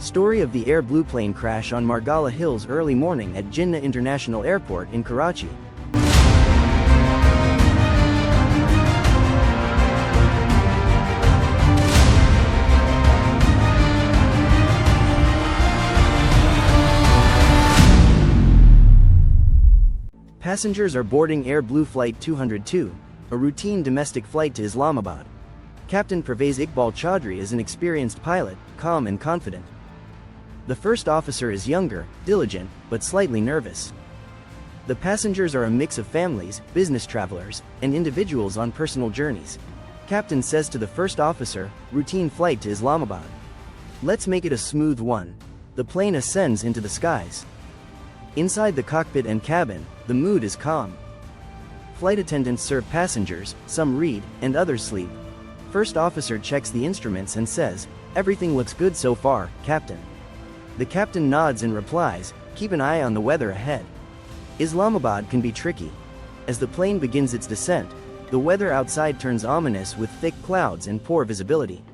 Story of the Air Blue plane crash on Maragala Hills early morning at Jinnah International Airport in Karachi. Passengers are boarding Air Blue Flight 202, a routine domestic flight to Islamabad. Captain Pervez Iqbal Chaudhry is an experienced pilot, calm and confident. The first officer is younger, diligent, but slightly nervous. The passengers are a mix of families, business travelers, and individuals on personal journeys. Captain says to the first officer, "Routine flight to Islamabad. Let's make it a smooth one." The plane ascends into the skies. Inside the cockpit and cabin, the mood is calm. Flight attendants serve passengers, some read, and others sleep. First officer checks the instruments and says, "Everything looks good so far, Captain." The captain nods and replies, "Keep an eye on the weather ahead. Islamabad can be tricky." As the plane begins its descent, the weather outside turns ominous with thick clouds and poor visibility.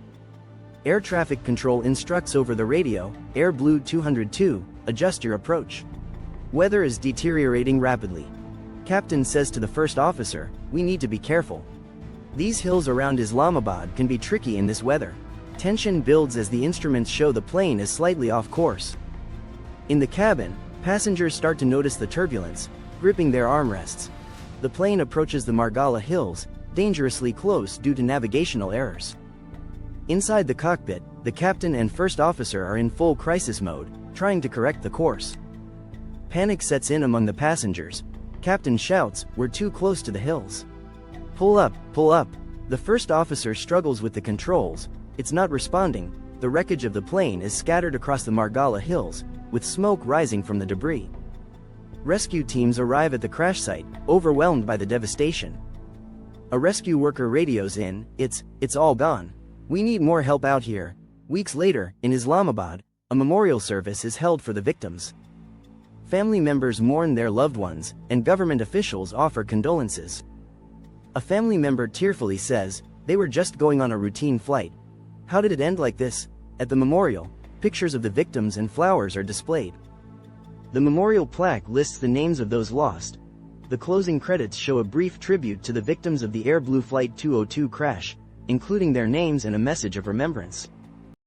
Air traffic control instructs over the radio, "Air Blue 202, adjust your approach. Weather is deteriorating rapidly." Captain says to the first officer, "We need to be careful. These hills around Islamabad can be tricky in this weather." Tension builds as the instruments show the plane is slightly off course. In the cabin, passengers start to notice the turbulence, gripping their armrests. The plane approaches the Maragala Hills, dangerously close due to navigational errors. Inside the cockpit, the captain and first officer are in full crisis mode, trying to correct the course. Panic sets in among the passengers. Captain shouts, "We're too close to the hills. Pull up, pull up." The first officer struggles with the controls. It's not responding. The wreckage of the plane is scattered across the Maragala Hills, with smoke rising from the debris. Rescue teams arrive at the crash site, overwhelmed by the devastation. A rescue worker radios in, It's all gone. We need more help out here." Weeks later, in Islamabad, a memorial service is held for the victims. Family members mourn their loved ones, and government officials offer condolences. A family member tearfully says, "They were just going on a routine flight. How did it end like this?" At the memorial, pictures of the victims and flowers are displayed. The memorial plaque lists the names of those lost. The closing credits show a brief tribute to the victims of the Air Blue Flight 202 crash, including their names and a message of remembrance.